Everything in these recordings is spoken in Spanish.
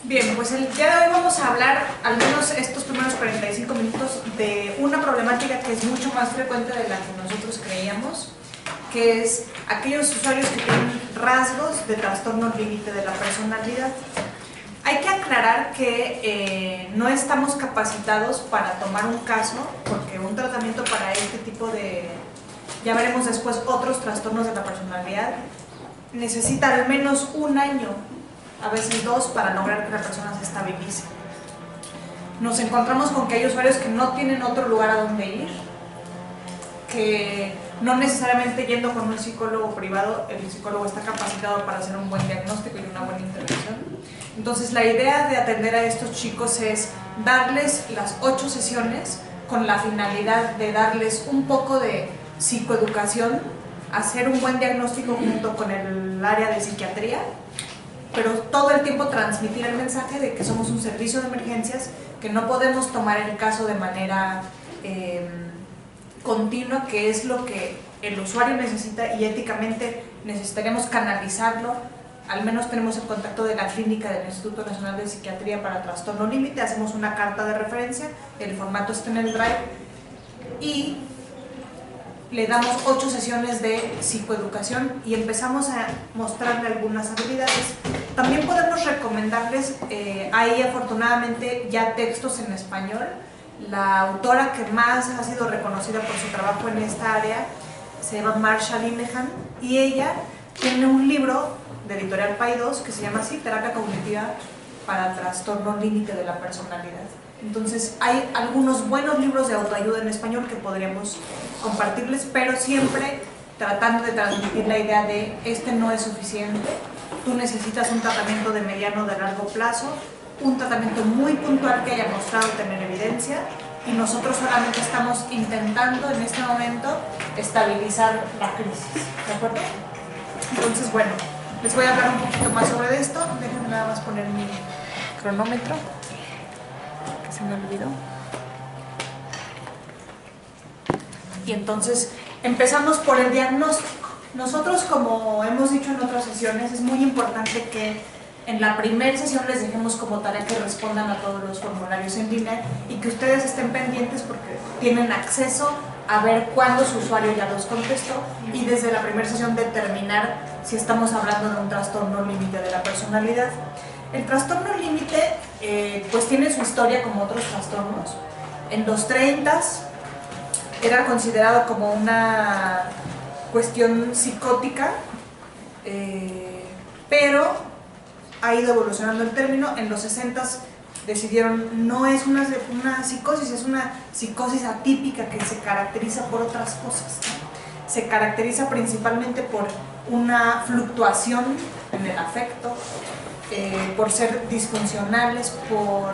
Bien, pues el día de hoy vamos a hablar, al menos estos primeros 45 minutos, de una problemática que es mucho más frecuente de la que nosotros creíamos, que es aquellos usuarios que tienen rasgos de trastorno límite de la personalidad. Hay que aclarar que no estamos capacitados para tomar un caso, porque un tratamiento para este tipo de, ya veremos después, otros trastornos de la personalidad, necesita al menos un año, a veces 2, para lograr que la persona se estabilice. Nos encontramos con que hay usuarios que no tienen otro lugar a donde ir, que no necesariamente yendo con un psicólogo privado, el psicólogo está capacitado para hacer un buen diagnóstico y una buena intervención. Entonces la idea de atender a estos chicos es darles las 8 sesiones con la finalidad de darles un poco de psicoeducación, hacer un buen diagnóstico junto con el área de psiquiatría, pero todo el tiempo transmitir el mensaje de que somos un servicio de emergencias, que no podemos tomar el caso de manera continua, que es lo que el usuario necesita, y éticamente necesitaremos canalizarlo. Al menos tenemos el contacto de la clínica del Instituto Nacional de Psiquiatría para Trastorno Límite, hacemos una carta de referencia, el formato está en el Drive, y le damos 8 sesiones de psicoeducación y empezamos a mostrarle algunas habilidades. También podemos recomendarles, hay afortunadamente ya textos en español. La autora que más ha sido reconocida por su trabajo en esta área se llama Marsha Linehan, y ella tiene un libro de editorial Paidós que se llama así, Terapia Cognitiva para Trastorno Límite de la Personalidad. Entonces hay algunos buenos libros de autoayuda en español que podríamos compartirles, pero siempre tratando de transmitir la idea de este no es suficiente, tú necesitas un tratamiento de mediano o de largo plazo, un tratamiento muy puntual que haya mostrado tener evidencia, y nosotros solamente estamos intentando en este momento estabilizar la crisis, ¿de acuerdo? Entonces, bueno, les voy a hablar un poquito más sobre esto. Déjenme nada más poner mi cronómetro, que se me olvidó. Y entonces empezamos por el diagnóstico. Nosotros, como hemos dicho en otras sesiones, es muy importante que en la primera sesión les dejemos como tarea que respondan a todos los formularios en línea y que ustedes estén pendientes porque tienen acceso a ver cuándo su usuario ya los contestó, y desde la primera sesión determinar si estamos hablando de un trastorno límite de la personalidad. El trastorno límite pues tiene su historia como otros trastornos. En los 30s era considerado como una cuestión psicótica, pero ha ido evolucionando el término. En los 60s decidieron no es una psicosis, es una psicosis atípica que se caracteriza por otras cosas. Se caracteriza principalmente por una fluctuación en el afecto, por ser disfuncionales, por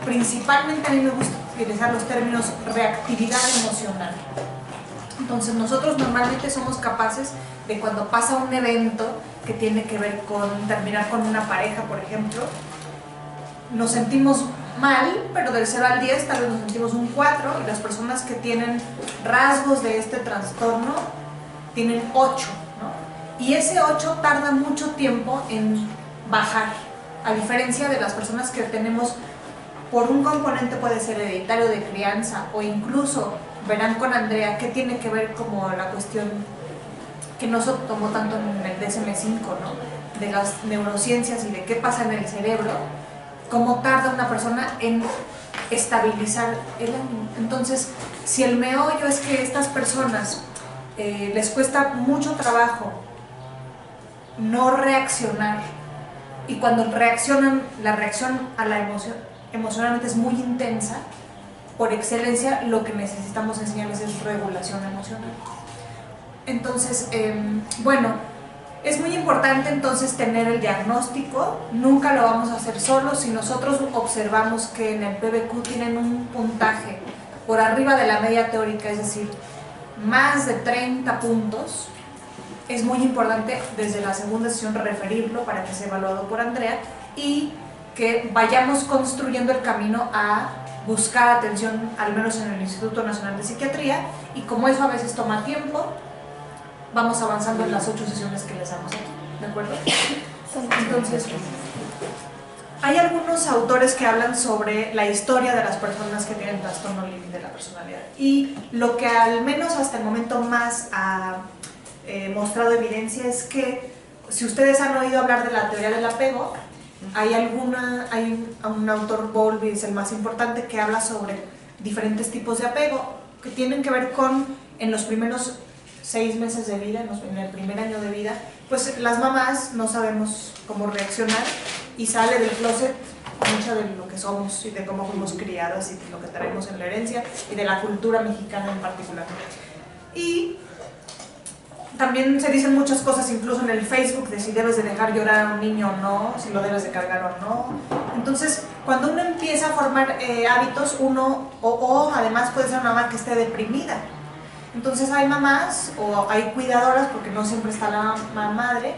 principalmente, a mí me gusta utilizar los términos reactividad emocional. Entonces nosotros normalmente somos capaces de, cuando pasa un evento que tiene que ver con terminar con una pareja, por ejemplo, nos sentimos mal, pero del 0 al 10 tal vez nos sentimos un 4, y las personas que tienen rasgos de este trastorno tienen 8, ¿no? Y ese 8 tarda mucho tiempo en bajar, a diferencia de las personas que tenemos por un componente, puede ser hereditario, de crianza, o incluso verán con Andrea que tiene que ver como la cuestión que no se tomó tanto en el DSM-5, ¿no? De las neurociencias y de qué pasa en el cerebro, cómo tarda una persona en estabilizar el ánimo. Entonces, si el meollo es que estas personas les cuesta mucho trabajo no reaccionar, y cuando reaccionan, la reacción a la emoción emocionalmente es muy intensa, por excelencia lo que necesitamos enseñarles es regulación emocional. Entonces, bueno, es muy importante entonces tener el diagnóstico. Nunca lo vamos a hacer solos. Si nosotros observamos que en el PBQ tienen un puntaje por arriba de la media teórica, es decir, más de 30 puntos, es muy importante desde la segunda sesión referirlo para que sea evaluado por Andrea, y que vayamos construyendo el camino a buscar atención, al menos en el Instituto Nacional de Psiquiatría, y como eso a veces toma tiempo, vamos avanzando en las 8 sesiones que les damos aquí, ¿de acuerdo? Entonces, Hay algunos autores que hablan sobre la historia de las personas que tienen trastorno límite de la personalidad, y lo que al menos hasta el momento más ha mostrado evidencia es que, si ustedes han oído hablar de la teoría del apego, hay un autor, Bowlby es el más importante, que habla sobre diferentes tipos de apego que tienen que ver con, en los primeros 6 meses de vida, en el primer año de vida, pues las mamás no sabemos cómo reaccionar y sale del closet mucho de lo que somos y de cómo fuimos criadas y de lo que traemos en la herencia y de la cultura mexicana en particular. Y también se dicen muchas cosas, incluso en el Facebook, de si debes de dejar llorar a un niño o no, si lo debes de cargar o no. Entonces, cuando uno empieza a formar hábitos, o además puede ser una mamá que esté deprimida. Entonces hay mamás o hay cuidadoras, porque no siempre está la madre,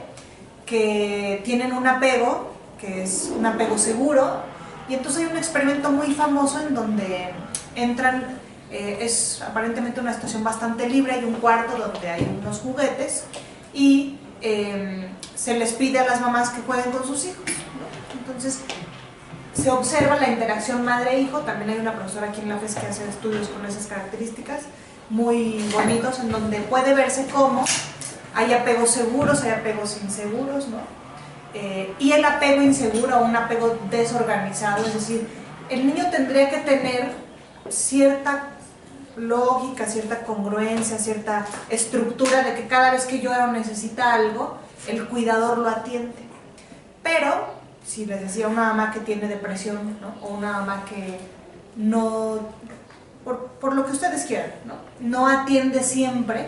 que tienen un apego, que es un apego seguro, y entonces hay un experimento muy famoso en donde entran, es aparentemente una situación bastante libre, hay un cuarto donde hay unos juguetes y se les pide a las mamás que jueguen con sus hijos, ¿no? Entonces se observa la interacción madre-hijo. También hay una profesora aquí en la FES que hace estudios con esas características muy bonitos, en donde puede verse cómo hay apegos seguros, hay apegos inseguros, ¿no? Y el apego inseguro o un apego desorganizado, es decir, el niño tendría que tener cierta lógica, cierta congruencia, cierta estructura de que cada vez que llora o necesita algo, el cuidador lo atiende. Pero, si les decía, una mamá que tiene depresión, ¿no? O una mamá que no, por lo que ustedes quieran, no atiende siempre,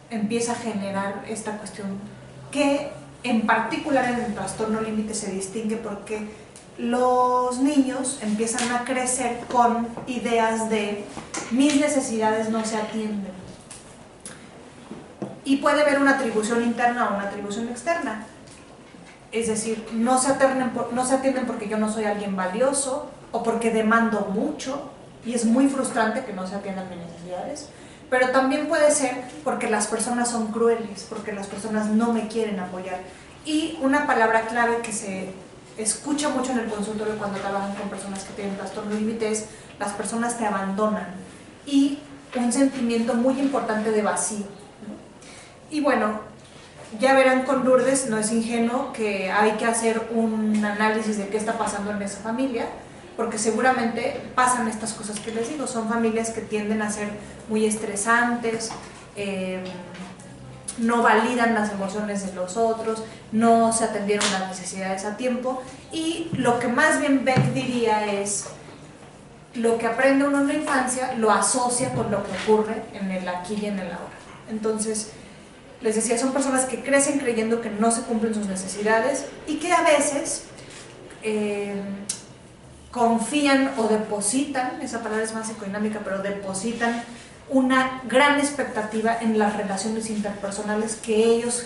empieza a generar esta cuestión que en particular en el trastorno límite se distingue porque los niños empiezan a crecer con ideas de mis necesidades no se atienden, y puede haber una atribución interna o una atribución externa, es decir, no se atienden porque yo no soy alguien valioso o porque demando mucho y es muy frustrante que no se atiendan mis necesidades, pero también puede ser porque las personas son crueles, porque las personas no me quieren apoyar. Y una palabra clave que se escucha mucho en el consultorio cuando trabajan con personas que tienen trastorno límite es: las personas te abandonan, y un sentimiento muy importante de vacío, ¿no? Y bueno, ya verán con Lourdes, no es ingenuo que hay que hacer un análisis de qué está pasando en esa familia, porque seguramente pasan estas cosas que les digo. Son familias que tienden a ser muy estresantes, no validan las emociones de los otros, no se atendieron las necesidades a tiempo, y lo que más bien Beck diría es: lo que aprende uno en la infancia lo asocia con lo que ocurre en el aquí y en el ahora. Entonces, les decía, son personas que crecen creyendo que no se cumplen sus necesidades y que a veces confían o depositan, esa palabra es más psicodinámica, pero depositan una gran expectativa en las relaciones interpersonales que ellos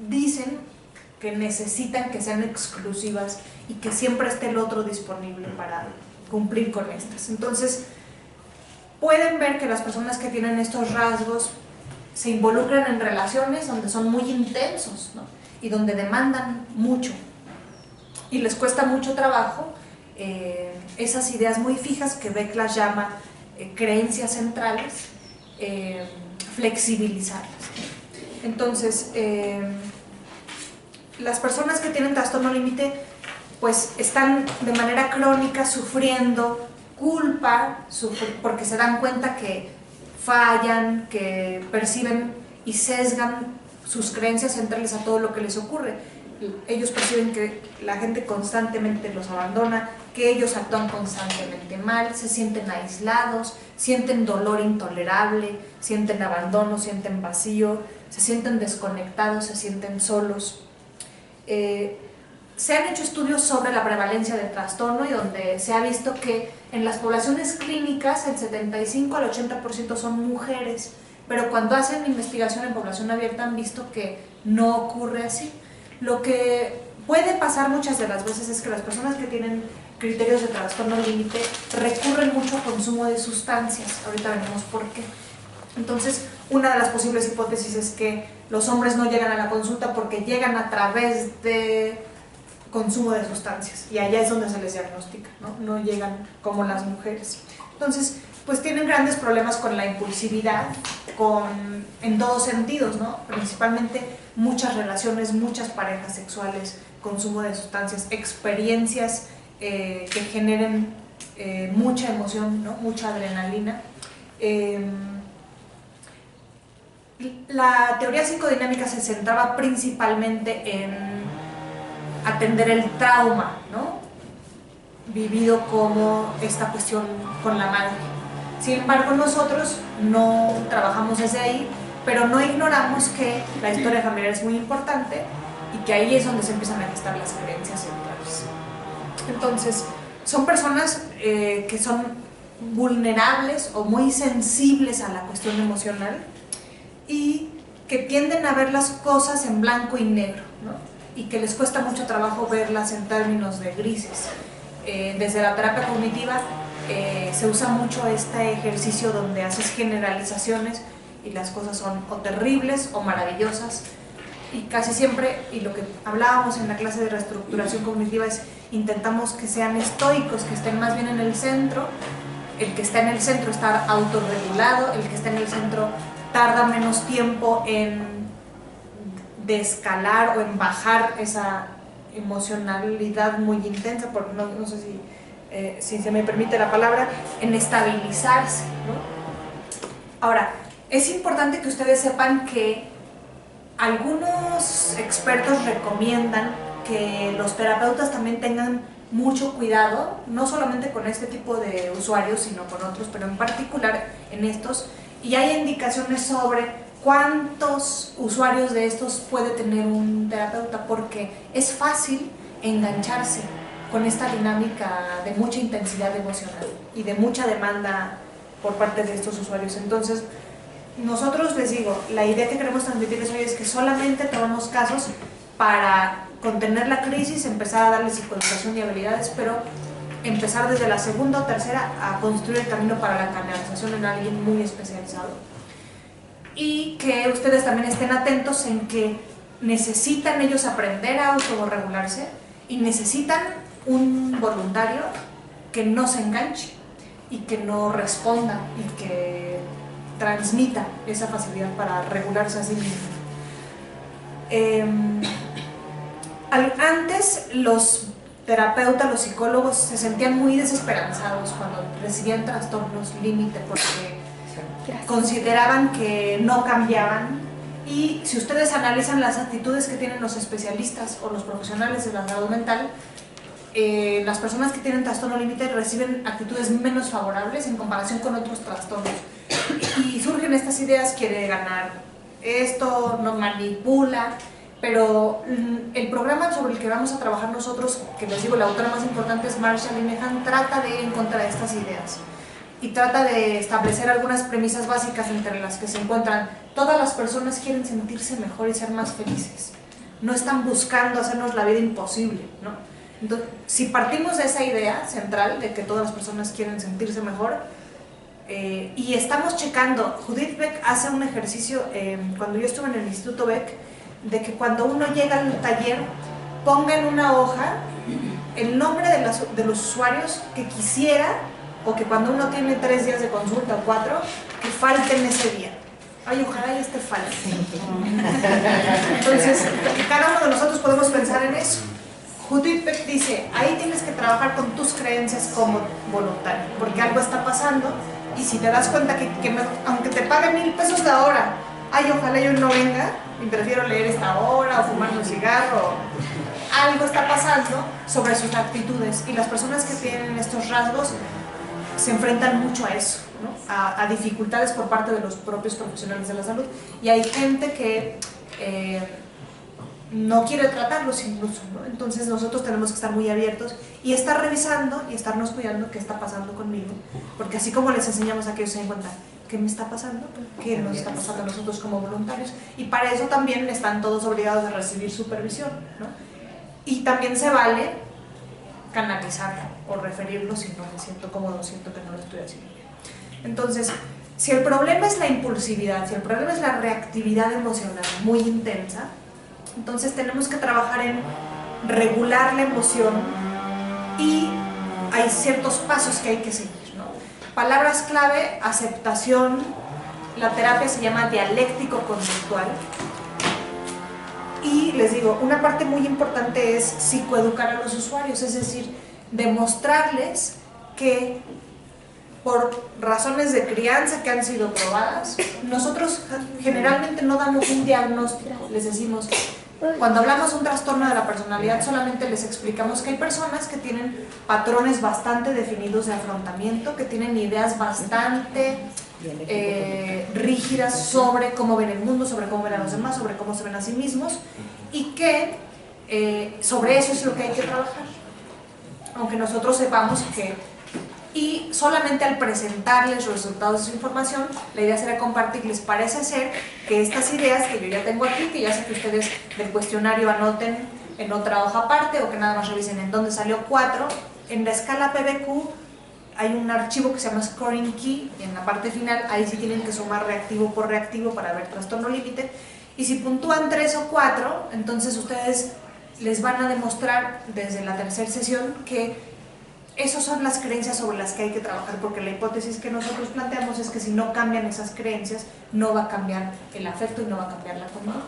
dicen que necesitan que sean exclusivas y que siempre esté el otro disponible para cumplir con estas. Entonces, pueden ver que las personas que tienen estos rasgos se involucran en relaciones donde son muy intensos, ¿no? Y donde demandan mucho y les cuesta mucho trabajo esas ideas muy fijas que Beck las llama creencias centrales, flexibilizarlas. Entonces, las personas que tienen trastorno límite pues están de manera crónica sufriendo culpa, porque se dan cuenta que fallan, que perciben y sesgan sus creencias centrales a todo lo que les ocurre. Ellos perciben que la gente constantemente los abandona, que ellos actúan constantemente mal, se sienten aislados, sienten dolor intolerable, sienten abandono, sienten vacío, se sienten desconectados, se sienten solos. Se han hecho estudios sobre la prevalencia del trastorno, y donde se ha visto que en las poblaciones clínicas el 75 al 80% son mujeres, pero cuando hacen investigación en población abierta han visto que no ocurre así. Lo que puede pasar muchas de las veces es que las personas que tienen criterios de trastorno límite recurren mucho al consumo de sustancias. Ahorita veremos por qué. Entonces, una de las posibles hipótesis es que los hombres no llegan a la consulta porque llegan a través de consumo de sustancias, y allá es donde se les diagnostica, no llegan como las mujeres. Entonces, pues tienen grandes problemas con la impulsividad, en todos sentidos, ¿no? Principalmente muchas relaciones, muchas parejas sexuales, consumo de sustancias, experiencias que generen mucha emoción, ¿no? Mucha adrenalina. La teoría psicodinámica se centraba principalmente en atender el trauma, ¿no? Vivido como esta cuestión con la madre. Sin embargo, nosotros no trabajamos desde ahí, pero no ignoramos que la historia familiar es muy importante y que ahí es donde se empiezan a gestar las creencias centrales. Entonces, son personas que son vulnerables o muy sensibles a la cuestión emocional y que tienden a ver las cosas en blanco y negro, ¿no? Y que les cuesta mucho trabajo verlas en términos de grises. Desde la terapia cognitiva se usa mucho este ejercicio donde haces generalizaciones y las cosas son o terribles o maravillosas, y casi siempre, y lo que hablábamos en la clase de reestructuración cognitiva es intentamos que sean estoicos, que estén más bien en el centro. El que está en el centro está autorregulado, el que está en el centro tarda menos tiempo en descalar o en bajar esa emocionalidad muy intensa, porque no sé si se me permite la palabra, en estabilizarse, ¿no? Ahora, es importante que ustedes sepan que algunos expertos recomiendan que los terapeutas también tengan mucho cuidado, no solamente con este tipo de usuarios, sino con otros, pero en particular en estos, y hay indicaciones sobre cuántos usuarios de estos puede tener un terapeuta, porque es fácil engancharse con esta dinámica de mucha intensidad emocional y de mucha demanda por parte de estos usuarios. Entonces, nosotros les digo, la idea que queremos transmitirles hoy es que solamente tomamos casos para contener la crisis, empezar a darle psicoeducación y habilidades, pero empezar desde la segunda o tercera a construir el camino para la canalización en alguien muy especializado. Y que ustedes también estén atentos en que necesitan ellos aprender a autorregularse y necesitan un voluntario que no se enganche y que no responda y que transmita esa facilidad para regularse a sí mismo. Antes los terapeutas, los psicólogos se sentían muy desesperanzados cuando recibían trastornos límite porque consideraban que no cambiaban, y si ustedes analizan las actitudes que tienen los especialistas o los profesionales de la salud mental, las personas que tienen trastorno límite reciben actitudes menos favorables en comparación con otros trastornos, y surgen estas ideas: quiere ganar esto, no manipula. Pero el programa sobre el que vamos a trabajar nosotros, que les digo, la autora más importante es Marshall Linehan, trata de ir en contra de estas ideas y trata de establecer algunas premisas básicas entre las que se encuentran. Todas las personas quieren sentirse mejor y ser más felices, no están buscando hacernos la vida imposible, ¿no? Entonces, si partimos de esa idea central de que todas las personas quieren sentirse mejor, y estamos checando, Judith Beck hace un ejercicio cuando yo estuve en el Instituto Beck, de que cuando uno llega al taller ponga en una hoja el nombre de los usuarios que quisiera, o que cuando uno tiene 3 días de consulta o 4, que falten ese día. Ay, ojalá y este falte. Entonces, cada uno de nosotros podemos pensar en eso. Judith Beck dice, ahí tienes que trabajar con tus creencias como voluntario, porque algo está pasando, y si te das cuenta que aunque te paguen 1,000 pesos la hora, ay, ojalá yo no venga, y prefiero leer esta hora o fumar un cigarro. Algo está pasando sobre sus actitudes, y las personas que tienen estos rasgos se enfrentan mucho a eso, ¿no? a dificultades por parte de los propios profesionales de la salud, y hay gente que no quiere tratarlos incluso, ¿no? Entonces nosotros tenemos que estar muy abiertos y estar revisando y estarnos cuidando qué está pasando conmigo, porque así como les enseñamos a que ellos se den cuenta qué me está pasando, qué nos está pasando a nosotros como voluntarios, y para eso también están todos obligados a recibir supervisión, ¿no? Y también se vale canalizar o referirlo si no me siento cómodo, siento que no lo estoy haciendo bien. Entonces, si el problema es la impulsividad, si el problema es la reactividad emocional muy intensa, entonces tenemos que trabajar en regular la emoción y hay ciertos pasos que hay que seguir, ¿no? Palabras clave: aceptación. La terapia se llama dialéctico-conductual. Y les digo, una parte muy importante es psicoeducar a los usuarios, es decir, demostrarles que por razones de crianza que han sido probadas, nosotros generalmente no damos un diagnóstico, les decimos, cuando hablamos de un trastorno de la personalidad solamente les explicamos que hay personas que tienen patrones bastante definidos de afrontamiento, que tienen ideas bastante rígidas sobre cómo ven el mundo, sobre cómo ven a los demás, sobre cómo se ven a sí mismos, y que sobre eso es lo que hay que trabajar, aunque nosotros sepamos que, y solamente al presentarles los resultados de su información, la idea será compartirles. Parece ser que estas ideas que yo ya tengo aquí, que ya sé que ustedes del cuestionario anoten en otra hoja aparte, o que nada más revisen en dónde salió 4, en la escala PBQ hay un archivo que se llama Scoring Key, y en la parte final ahí sí tienen que sumar reactivo por reactivo para ver trastorno límite, y si puntúan 3 o 4, entonces ustedes les van a demostrar desde la tercera sesión que esas son las creencias sobre las que hay que trabajar, porque la hipótesis que nosotros planteamos es que si no cambian esas creencias, no va a cambiar el afecto y no va a cambiar la conducta.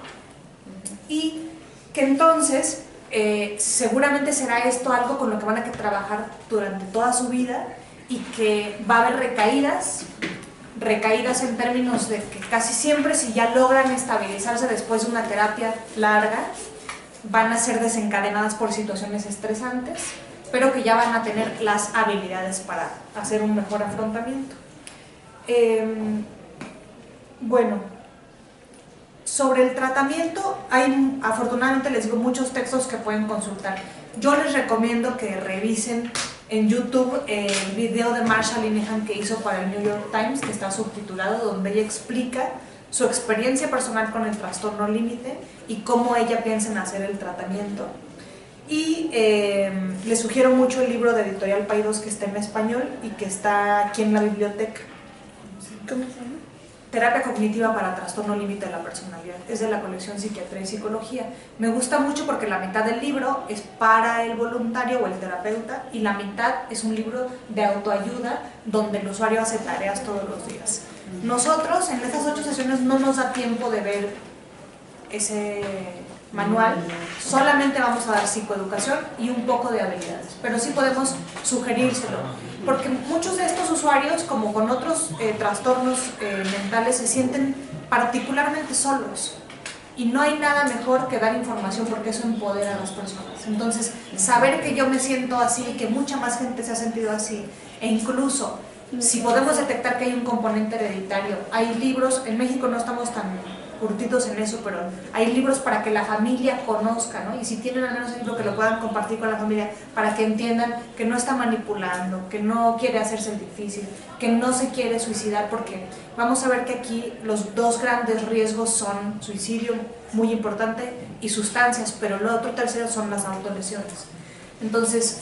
Y que entonces seguramente será esto algo con lo que van a que trabajar durante toda su vida, y que va a haber recaídas en términos de que casi siempre, si ya logran estabilizarse después de una terapia larga, van a ser desencadenadas por situaciones estresantes, pero que ya van a tener las habilidades para hacer un mejor afrontamiento. Bueno, sobre el tratamiento hay, afortunadamente les digo, muchos textos que pueden consultar. Yo les recomiendo que revisen en YouTube el video de Marsha Linehan que hizo para el New York Times, que está subtitulado, donde ella explica su experiencia personal con el trastorno límite y cómo ella piensa en hacer el tratamiento. Y les sugiero mucho el libro de Editorial Paidós, que está en español y que está aquí en la biblioteca. ¿Cómo se llama? Terapia cognitiva para trastorno límite de la personalidad. Es de la colección Psiquiatría y Psicología. Me gusta mucho porque la mitad del libro es para el voluntario o el terapeuta, y la mitad es un libro de autoayuda donde el usuario hace tareas todos los días. Nosotros en estas 8 sesiones no nos da tiempo de ver ese manual, solamente vamos a dar psicoeducación y un poco de habilidades, pero sí podemos sugerírselo, porque muchos de estos usuarios, como con otros trastornos mentales, se sienten particularmente solos, y no hay nada mejor que dar información, porque eso empodera a las personas. Entonces, saber que yo me siento así, que mucha más gente se ha sentido así, e incluso si podemos detectar que hay un componente hereditario, hay libros, en México no estamos tan curtidos en eso, pero hay libros para que la familia conozca, ¿no? Y si tienen al menos un libro, que lo puedan compartir con la familia, para que entiendan que no está manipulando, que no quiere hacerse el difícil, que no se quiere suicidar, porque vamos a ver que aquí los 2 grandes riesgos son suicidio, muy importante, y sustancias, pero lo otro tercero son las autolesiones. Entonces,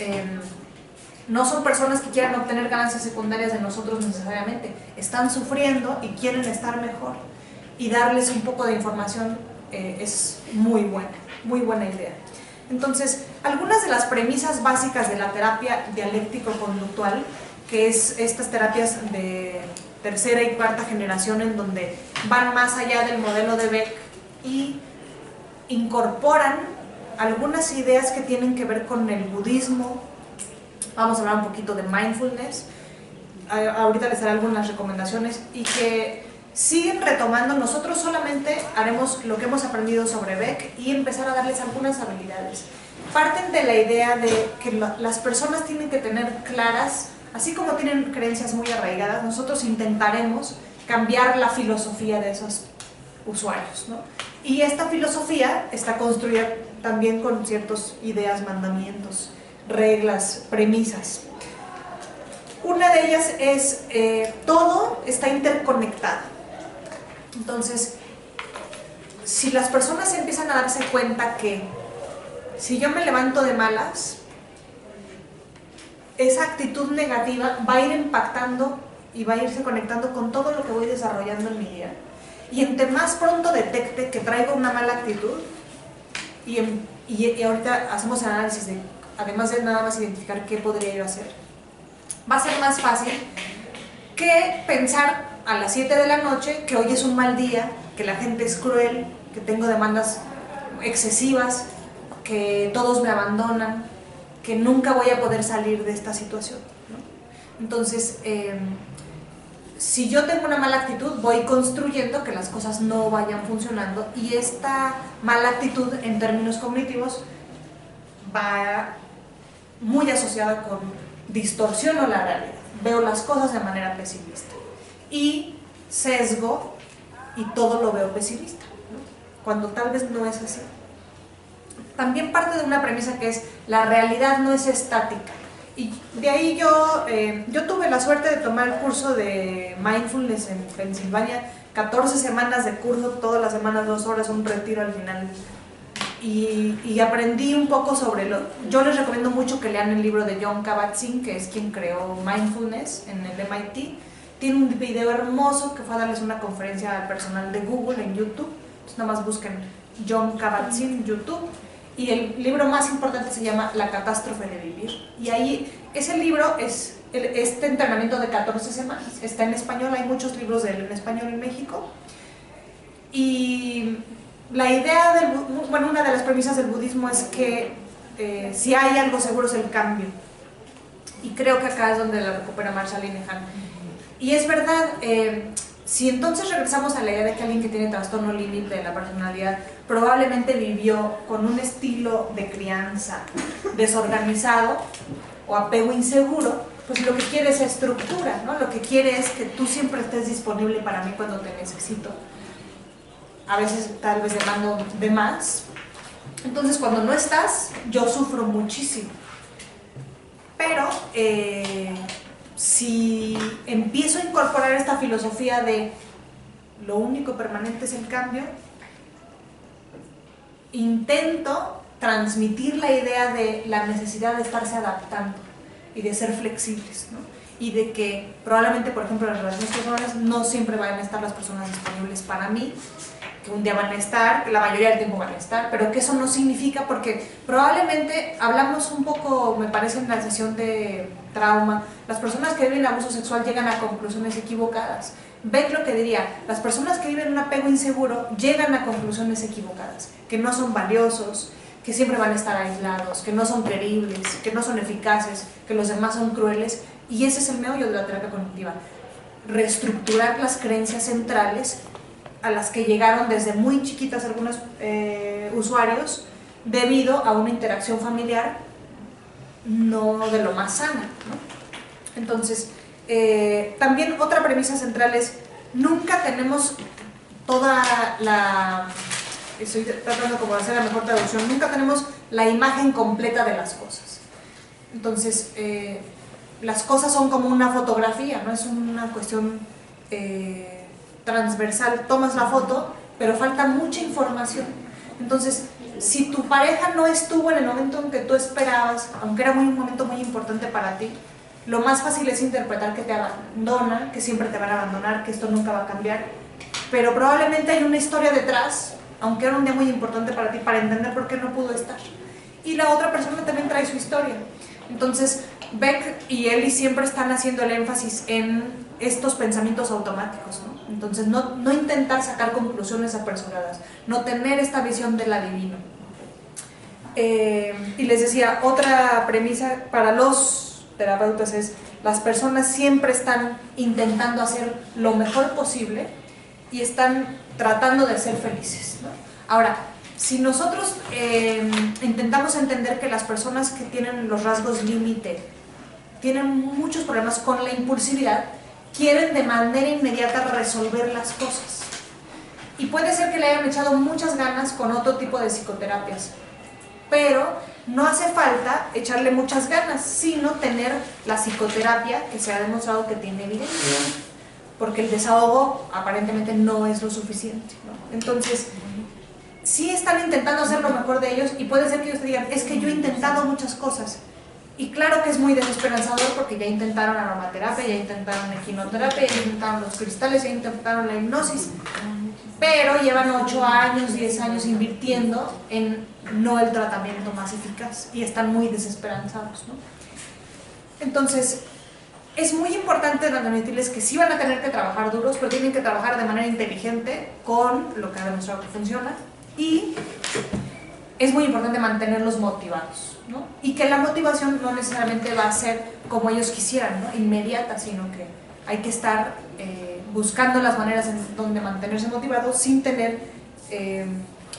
no son personas que quieran obtener ganancias secundarias de nosotros necesariamente, están sufriendo y quieren estar mejor, y darles un poco de información es muy buena idea. Entonces, algunas de las premisas básicas de la terapia dialéctico-conductual, que es estas terapias de tercera y cuarta generación, en donde van más allá del modelo de Beck y incorporan algunas ideas que tienen que ver con el budismo. Vamos a hablar un poquito de mindfulness, ahorita les daré algunas recomendaciones, y que siguen retomando. Nosotros solamente haremos lo que hemos aprendido sobre Beck y empezar a darles algunas habilidades. Parten de la idea de que las personas tienen que tener claras, así como tienen creencias muy arraigadas, nosotros intentaremos cambiar la filosofía de esos usuarios, ¿no? Y esta filosofía está construida también con ciertas ideas, mandamientos, reglas, premisas. Una de ellas es todo está interconectado. Entonces, si las personas empiezan a darse cuenta que si yo me levanto de malas, esa actitud negativa va a ir impactando y va a irse conectando con todo lo que voy desarrollando en mi día, y entre más pronto detecte que traigo una mala actitud y y ahorita hacemos el análisis de, además de nada más identificar qué podría yo hacer, va a ser más fácil que pensar a las 7 de la noche que hoy es un mal día, que la gente es cruel, que tengo demandas excesivas, que todos me abandonan, que nunca voy a poder salir de esta situación, ¿no? Entonces, si yo tengo una mala actitud, voy construyendo que las cosas no vayan funcionando, y esta mala actitud en términos cognitivos va muy asociada con distorsiono la realidad, veo las cosas de manera pesimista y sesgo y todo lo veo pesimista, ¿no? Cuando tal vez no es así. También parte de una premisa que es la realidad no es estática, y de ahí yo tuve la suerte de tomar el curso de Mindfulness en Pensilvania, 14 semanas de curso, todas las semanas 2 horas, un retiro al final, y aprendí un poco sobre yo les recomiendo mucho que lean el libro de Jon Kabat-Zinn, que es quien creó Mindfulness en el MIT. Tiene un video hermoso que fue a darles una conferencia al personal de Google en YouTube, entonces nada más busquen Jon Kabat-Zinn YouTube, y el libro más importante se llama La catástrofe de vivir, y ahí ese libro es este entrenamiento de 14 semanas, está en español, hay muchos libros de él en español en México, y la idea bueno, una de las premisas del budismo es que si hay algo seguro es el cambio, y creo que acá es donde la recupera Marsha Linehan. Y es verdad, si entonces regresamos a la idea de que alguien que tiene trastorno límite de la personalidad probablemente vivió con un estilo de crianza desorganizado o apego inseguro, pues lo que quiere es estructura, ¿no? Lo que quiere es que tú siempre estés disponible para mí cuando te necesito. A veces tal vez demando de más, entonces cuando no estás yo sufro muchísimo. Pero si empiezo a incorporar esta filosofía de lo único permanente es el cambio, intento transmitir la idea de la necesidad de estarse adaptando y de ser flexibles, ¿no? Y de que probablemente, por ejemplo, en las relaciones personales no siempre van a estar las personas disponibles para mí, que un día van a estar, que la mayoría del tiempo van a estar, pero que eso no significa, porque probablemente hablamos un poco, me parece, en la sesión de trauma, las personas que viven abuso sexual llegan a conclusiones equivocadas. Beck lo que diría, las personas que viven un apego inseguro llegan a conclusiones equivocadas, que no son valiosos, que siempre van a estar aislados, que no son queribles, que no son eficaces, que los demás son crueles, y ese es el meollo de la terapia cognitiva, reestructurar las creencias centrales a las que llegaron desde muy chiquitas algunos usuarios debido a una interacción familiar no de lo más sana, ¿no? Entonces, también otra premisa central es nunca tenemos toda la... Estoy tratando como de hacer la mejor traducción, nunca tenemos la imagen completa de las cosas. Entonces, las cosas son como una fotografía, no es una cuestión transversal, tomas la foto, pero falta mucha información. Entonces, si tu pareja no estuvo en el momento en que tú esperabas, aunque era un momento muy importante para ti, lo más fácil es interpretar que te abandona, que siempre te van a abandonar, que esto nunca va a cambiar, pero probablemente hay una historia detrás, aunque era un día muy importante para ti, para entender por qué no pudo estar. Y la otra persona también trae su historia. Entonces, Beck y Ellie siempre están haciendo el énfasis en estos pensamientos automáticos, ¿no? Entonces, no intentar sacar conclusiones apresuradas, no tener esta visión del adivino. Y les decía, otra premisa para los terapeutas es, las personas siempre están intentando hacer lo mejor posible y están tratando de ser felices, ¿no? Ahora, si nosotros intentamos entender que las personas que tienen los rasgos límite tienen muchos problemas con la impulsividad, quieren de manera inmediata resolver las cosas. Y puede ser que le hayan echado muchas ganas con otro tipo de psicoterapias, pero no hace falta echarle muchas ganas, sino tener la psicoterapia que se ha demostrado que tiene evidencia, porque el desahogo aparentemente no es lo suficiente, ¿no? Entonces, sí están intentando hacer lo mejor de ellos, y puede ser que ellos te digan, es que yo he intentado muchas cosas, y claro que es muy desesperanzador porque ya intentaron aromaterapia, ya intentaron equinoterapia, ya intentaron los cristales, ya intentaron la hipnosis, pero llevan 8 años, 10 años invirtiendo en no el tratamiento más eficaz y están muy desesperanzados, ¿no? Entonces, es muy importante transmitirles que sí van a tener que trabajar duros, pero tienen que trabajar de manera inteligente con lo que ha demostrado que funciona, y es muy importante mantenerlos motivados, ¿no? Y que la motivación no necesariamente va a ser como ellos quisieran, ¿no? Inmediata, sino que hay que estar buscando las maneras en donde mantenerse motivados sin tener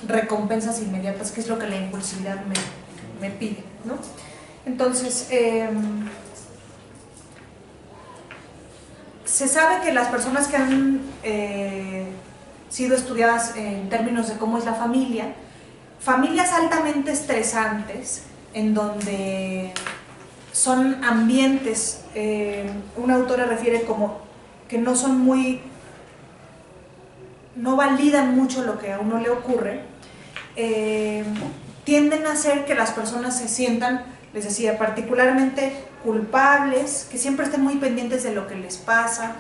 recompensas inmediatas, que es lo que la impulsividad me pide, ¿no? Entonces, se sabe que las personas que han sido estudiadas en términos de cómo es la familia, familias altamente estresantes, en donde son ambientes, una autora refiere como que no son no validan mucho lo que a uno le ocurre, tienden a hacer que las personas se sientan, les decía, particularmente culpables, que siempre estén muy pendientes de lo que les pasa,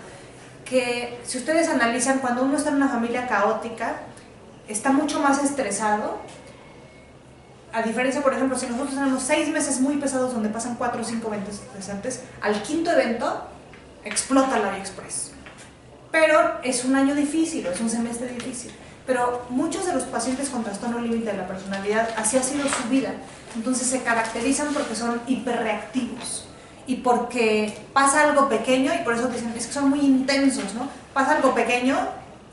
que si ustedes analizan, cuando uno está en una familia caótica, está mucho más estresado, a diferencia, por ejemplo, si nosotros tenemos 6 meses muy pesados donde pasan 4 o 5 eventos estresantes, al quinto evento explota la Vía Express. Pero es un año difícil, es un semestre difícil. Pero muchos de los pacientes con trastorno límite de la personalidad, así ha sido su vida. Entonces se caracterizan porque son hiperreactivos y porque pasa algo pequeño, y por eso dicen, es que son muy intensos, ¿no? Pasa algo pequeño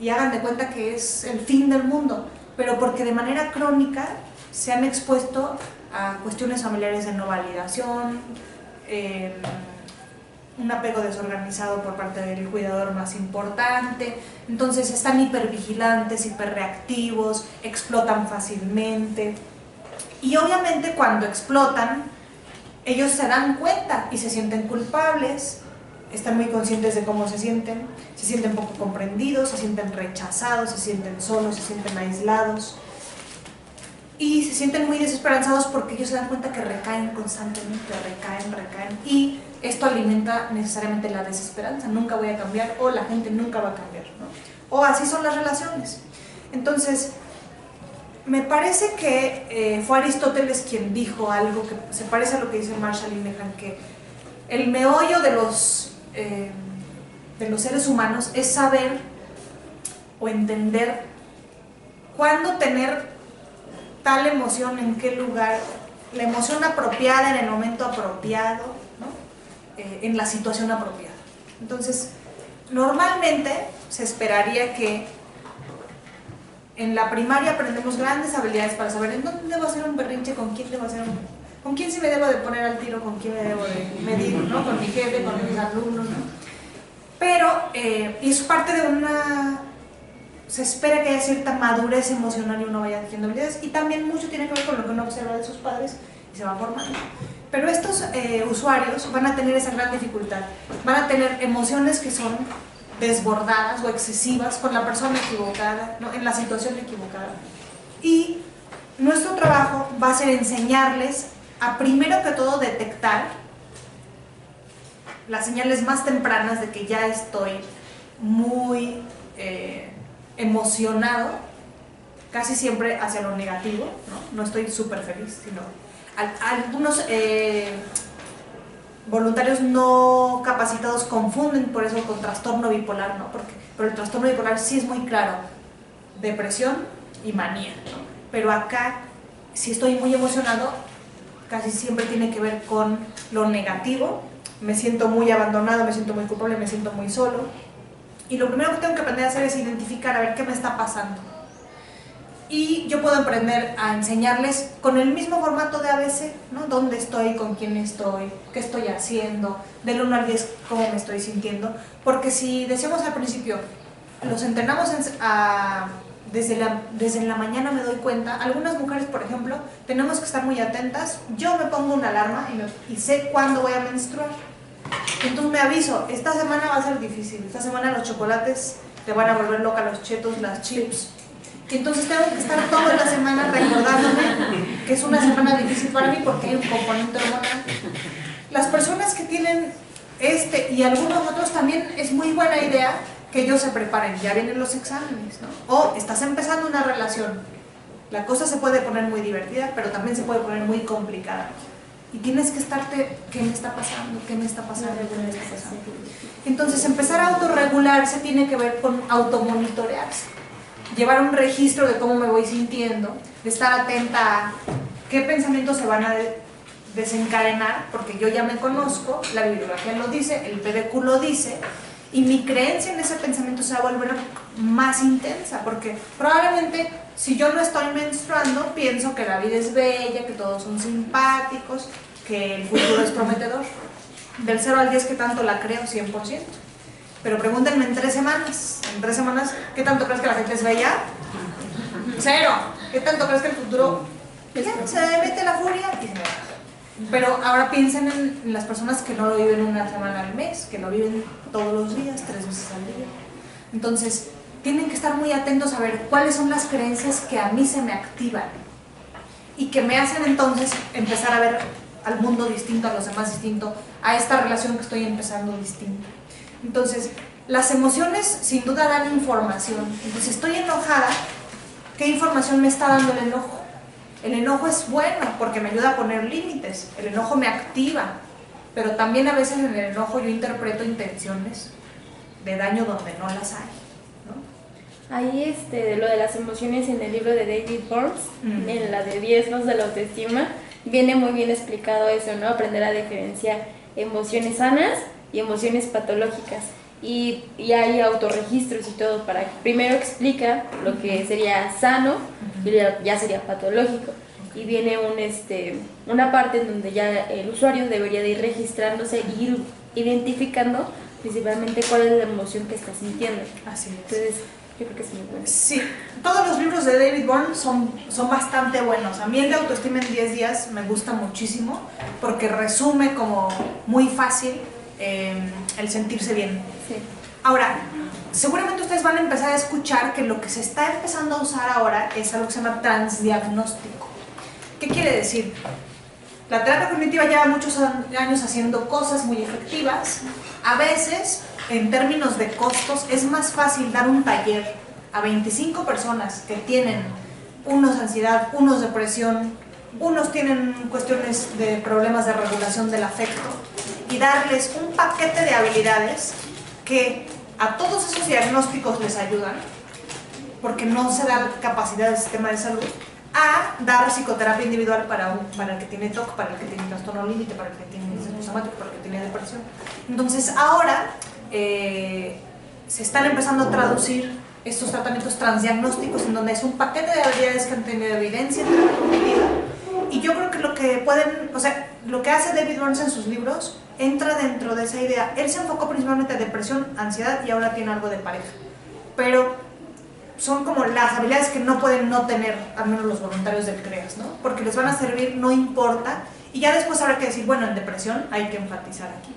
y hagan de cuenta que es el fin del mundo, pero porque de manera crónica se han expuesto a cuestiones familiares de no validación, un apego desorganizado por parte del cuidador más importante, entonces están hipervigilantes, hiperreactivos, explotan fácilmente, y obviamente cuando explotan, ellos se dan cuenta y se sienten culpables, están muy conscientes de cómo se sienten poco comprendidos, se sienten rechazados, se sienten solos, se sienten aislados, y se sienten muy desesperanzados porque ellos se dan cuenta que recaen constantemente, recaen, y esto alimenta necesariamente la desesperanza, nunca voy a cambiar, o la gente nunca va a cambiar, ¿no? O así son las relaciones. Entonces, me parece que fue Aristóteles quien dijo algo que se parece a lo que dice Marshall Linehan, que el meollo de los seres humanos es saber o entender cuándo tener tal emoción, en qué lugar, la emoción apropiada en el momento apropiado, ¿no? En la situación apropiada. Entonces, normalmente se esperaría que en la primaria aprendemos grandes habilidades para saber en dónde debo hacer un berrinche, con quién debo hacer con quién sí me debo de poner al tiro, con quién me debo de medir, ¿no? Con mi jefe, con mis alumnos, ¿no? Pero, y es parte de una... Se espera que haya cierta madurez emocional y uno vaya adquiriendo habilidades, y también mucho tiene que ver con lo que uno observa de sus padres y se va formando. Pero estos usuarios van a tener esa gran dificultad, van a tener emociones que son desbordadas o excesivas con la persona equivocada, ¿no? En la situación equivocada. Y nuestro trabajo va a ser enseñarles a, primero que todo, detectar las señales más tempranas de que ya estoy muy emocionado, casi siempre hacia lo negativo, ¿no? No estoy súper feliz, sino algunos voluntarios no capacitados confunden por eso con trastorno bipolar, ¿no? Pero el trastorno bipolar sí es muy claro, depresión y manía, ¿no? Pero acá, si estoy muy emocionado, casi siempre tiene que ver con lo negativo, me siento muy abandonado, me siento muy culpable, me siento muy solo, y lo primero que tengo que aprender a hacer es identificar, a ver qué me está pasando. Y yo puedo aprender a enseñarles con el mismo formato de ABC, ¿no? ¿Dónde estoy? ¿Con quién estoy? ¿Qué estoy haciendo? Del 1 al 10, ¿cómo me estoy sintiendo? Porque si decíamos al principio, los entrenamos desde la mañana, me doy cuenta, algunas mujeres, por ejemplo, tenemos que estar muy atentas, yo me pongo una alarma y sé cuándo voy a menstruar. Entonces me aviso, esta semana va a ser difícil, esta semana los chocolates te van a volver loca, los chetos, las chips. Entonces tengo que estar toda la semana recordándome que es una semana difícil para mí porque hay un componente hormonal. Las personas que tienen y algunos otros también es muy buena idea que ellos se preparen, ya vienen los exámenes, ¿no? O estás empezando una relación, la cosa se puede poner muy divertida, pero también se puede poner muy complicada. Y tienes que estarte, ¿qué me está pasando? ¿Qué me está pasando? ¿Qué me está pasando? Entonces, empezar a autorregularse tiene que ver con automonitorearse. Llevar un registro de cómo me voy sintiendo, de estar atenta a qué pensamientos se van a desencadenar, porque yo ya me conozco, la bibliografía lo dice, el PDQ lo dice, y mi creencia en ese pensamiento se va a volver más intensa, porque probablemente si yo no estoy menstruando, pienso que la vida es bella, que todos son simpáticos, que el futuro es prometedor. Del 0 al 10, ¿qué tanto la creo? 100%. Pero pregúntenme en 3 semanas. En 3 semanas, ¿qué tanto crees que la gente es bella? 0. ¿Qué tanto crees que el futuro se mete la furia? Y se me va. Pero ahora piensen en las personas que no lo viven una semana al mes, que lo viven todos los días, 3 veces al día. Entonces, tienen que estar muy atentos a ver cuáles son las creencias que a mí se me activan y que me hacen entonces empezar a ver al mundo distinto, a los demás distinto, a esta relación que estoy empezando distinta. Entonces, las emociones sin duda dan información. Entonces, si estoy enojada, ¿qué información me está dando el enojo? El enojo es bueno porque me ayuda a poner límites, el enojo me activa, pero también a veces en el enojo yo interpreto intenciones de daño donde no las hay, ¿no? Ahí lo de las emociones en el libro de David Burns, en la de 10 laws de la autoestima, viene muy bien explicado eso, ¿no? Aprender a diferenciar emociones sanas y emociones patológicas. Y hay autorregistros y todo para que primero explica lo que sería sano y ya sería patológico. Y viene una parte en donde ya el usuario debería de ir registrándose e ir identificando principalmente cuál es la emoción que está sintiendo. Así es. Entonces, yo creo que es muy bueno. Sí, todos los libros de David Burns son bastante buenos. A mí el de Autoestima en 10 días me gusta muchísimo porque resume como muy fácil el sentirse bien. Sí. Ahora, seguramente ustedes van a empezar a escuchar que lo que se está empezando a usar ahora es algo que se llama transdiagnóstico. ¿Qué quiere decir? La terapia cognitiva lleva muchos años haciendo cosas muy efectivas. A veces, en términos de costos, es más fácil dar un taller a 25 personas que tienen unos ansiedad, unos depresión, unos tienen cuestiones de problemas de regulación del afecto, y darles un paquete de habilidades que a todos esos diagnósticos les ayudan, porque no se da capacidad del sistema de salud, a dar psicoterapia individual para el que tiene TOC, para el que tiene trastorno límite, para el que tiene estrés somático, para el que tiene depresión. Entonces ahora se están empezando a traducir estos tratamientos transdiagnósticos en donde es un paquete de habilidades que han tenido evidencia en terapia cognitiva. Y yo creo que lo que hace David Burns en sus libros entra dentro de esa idea. Él se enfocó principalmente en depresión, ansiedad y ahora tiene algo de pareja. Pero son como las habilidades que no pueden no tener, al menos los voluntarios del CREAS, ¿no? Porque les van a servir, no importa. Y ya después habrá que decir, bueno, en depresión hay que enfatizar aquí.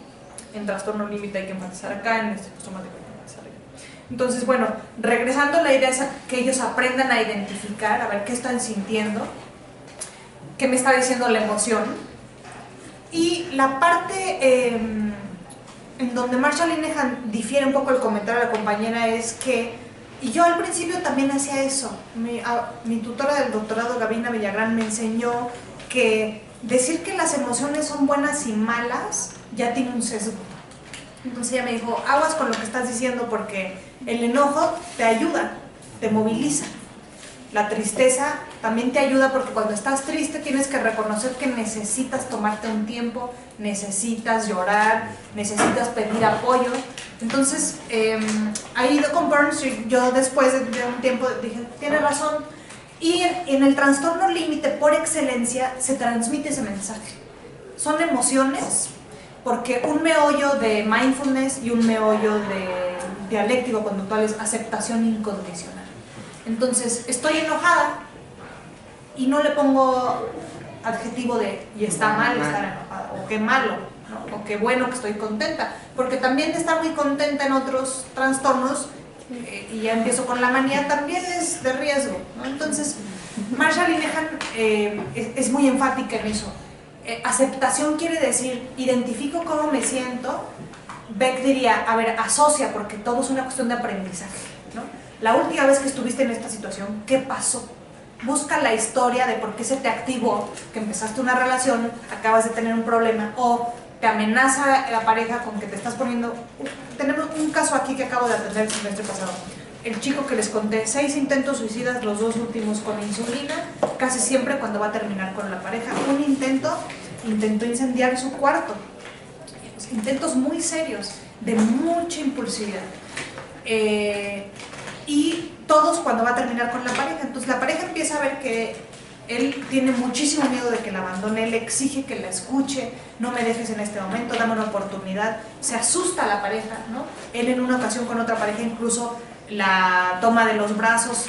En trastorno límite hay que enfatizar acá, en estrés somático hay que enfatizar acá. Entonces, bueno, regresando, la idea es que ellos aprendan a identificar, a ver qué están sintiendo, qué me está diciendo la emoción. Y la parte en donde Marsha Linehan difiere un poco el comentario de la compañera es que, y yo al principio también hacía eso, mi tutora del doctorado, Gabina Villagrán, me enseñó que decir que las emociones son buenas y malas ya tiene un sesgo. Entonces ella me dijo, aguas con lo que estás diciendo porque el enojo te ayuda, te moviliza. La tristeza también te ayuda porque cuando estás triste tienes que reconocer que necesitas tomarte un tiempo, necesitas llorar, necesitas pedir apoyo. Entonces, ahí con Burns, yo después de un tiempo dije, tiene razón. Y en el trastorno límite, por excelencia, se transmite ese mensaje. Son emociones, porque un meollo de mindfulness y un meollo de dialéctico conductual es aceptación incondicional. Entonces, estoy enojada y no le pongo adjetivo de y está mal estar enojada, o qué malo, ¿no? O qué bueno que estoy contenta, porque también de estar muy contenta en otros trastornos, y ya empiezo con la manía, también es de riesgo, ¿no? Entonces, Marsha Linehan es muy enfática en eso. Aceptación quiere decir, identifico cómo me siento Beck diría, a ver, asocia, porque todo es una cuestión de aprendizaje, ¿no? La última vez que estuviste en esta situación, ¿qué pasó? Busca la historia de por qué se te activó, que empezaste una relación, acabas de tener un problema, o te amenaza la pareja con que te estás poniendo... Tenemos un caso aquí que acabo de atender el semestre pasado. El chico que les conté, 6 intentos suicidas, los 2 últimos con insulina, casi siempre cuando va a terminar con la pareja. Un intentó incendiar su cuarto. Intentos muy serios, de mucha impulsividad. Y todos cuando va a terminar con la pareja. Entonces la pareja empieza a ver que él tiene muchísimo miedo de que la abandone, él exige que la escuche, no me dejes en este momento, dame una oportunidad. Se asusta la pareja, ¿no? Él en una ocasión con otra pareja incluso la toma de los brazos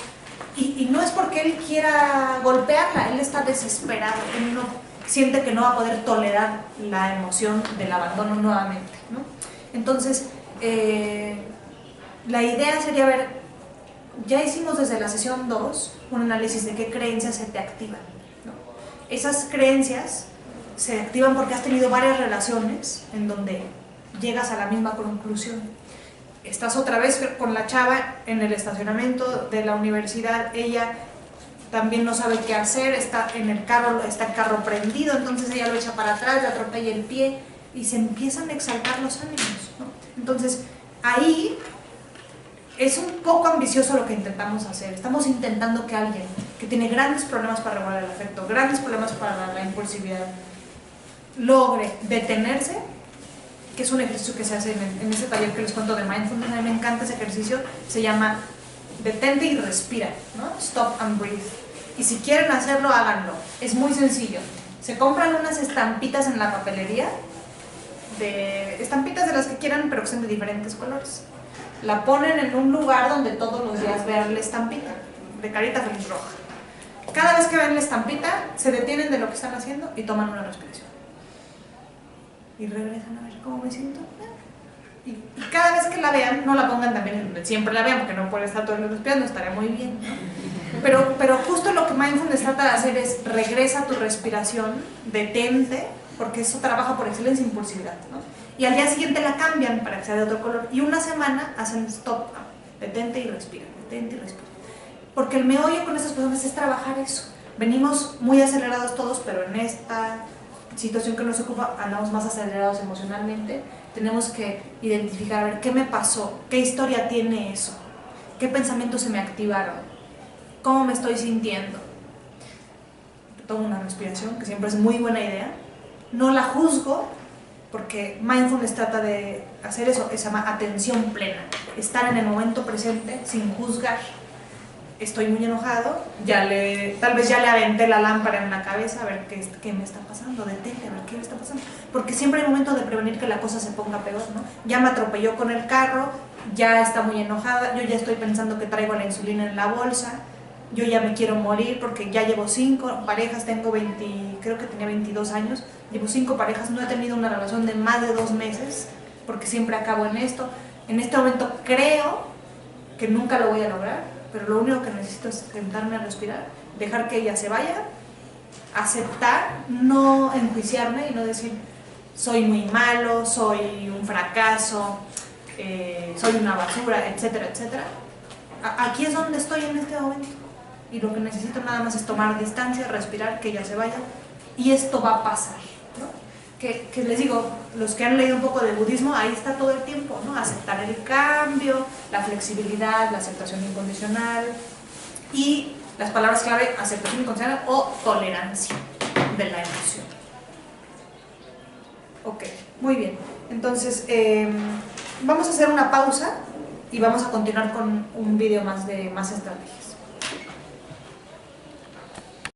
y no es porque él quiera golpearla, él está desesperado, él no siente que no va a poder tolerar la emoción del abandono nuevamente, ¿no? Entonces, la idea sería ver, ya hicimos desde la sesión 2 un análisis de qué creencias se te activan, ¿no? Esas creencias se activan porque has tenido varias relaciones en donde llegas a la misma conclusión. Estás otra vez con la chava en el estacionamiento de la universidad, ella también no sabe qué hacer, está en el carro, está el carro prendido, entonces ella lo echa para atrás, le atropella el pie y se empiezan a exaltar los ánimos, ¿no? Entonces ahí es un poco ambicioso lo que intentamos hacer. Estamos intentando que alguien que tiene grandes problemas para regular el afecto, grandes problemas para la impulsividad, logre detenerse, que es un ejercicio que se hace en ese taller que les cuento de mindfulness. A mí me encanta ese ejercicio, se llama detente y respira, ¿no? Stop and breathe. Y si quieren hacerlo, háganlo. Es muy sencillo. Se compran unas estampitas en la papelería, de estampitas de las que quieran, pero que sean de diferentes colores. La ponen en un lugar donde todos los días vean la estampita, de carita feliz roja. Cada vez que ven la estampita, se detienen de lo que están haciendo y toman una respiración. Y regresan a ver cómo me siento. Y cada vez que la vean, no la pongan también en donde siempre la vean, porque no puede estar todo el día respirando, estaría muy bien, ¿no? Pero justo lo que mindfulness trata de hacer es regresa a tu respiración, detente, porque eso trabaja por excelencia impulsividad, ¿no? Y al día siguiente la cambian para que sea de otro color. Y una semana hacen stop, detente y respira, detente y respira. Porque el meollo con estas personas es trabajar eso. Venimos muy acelerados todos, pero en esta situación que nos ocupa andamos más acelerados emocionalmente. Tenemos que identificar, a ver, ¿qué me pasó? ¿Qué historia tiene eso? ¿Qué pensamientos se me activaron? ¿Cómo me estoy sintiendo? Tomo una respiración, que siempre es muy buena idea. No la juzgo, porque mindfulness trata de hacer eso, que se llama atención plena. Estar en el momento presente sin juzgar. Estoy muy enojado, tal vez ya le aventé la lámpara en la cabeza, a ver qué me está pasando, detente, a ver qué me está pasando. Porque siempre hay momentos de prevenir que la cosa se ponga peor, ¿no? Ya me atropelló con el carro, ya está muy enojada, yo ya estoy pensando que traigo la insulina en la bolsa, yo ya me quiero morir porque ya llevo 5 parejas, tengo 20, creo que tenía 22 años, llevo 5 parejas, no he tenido una relación de más de 2 meses, porque siempre acabo en esto. En este momento creo que nunca lo voy a lograr, pero lo único que necesito es sentarme a respirar, dejar que ella se vaya, aceptar, no enjuiciarme y no decir soy muy malo, soy un fracaso, soy una basura, etcétera, etcétera. Aquí es donde estoy en este momento y lo que necesito nada más es tomar distancia, respirar, que ella se vaya y esto va a pasar, ¿no? Que les digo, los que han leído un poco de budismo, ahí está todo el tiempo, ¿no? Aceptar el cambio, la flexibilidad, la aceptación incondicional y las palabras clave, aceptación incondicional o tolerancia de la emoción. Ok, muy bien. Entonces, vamos a hacer una pausa y vamos a continuar con un video más de más estrategias.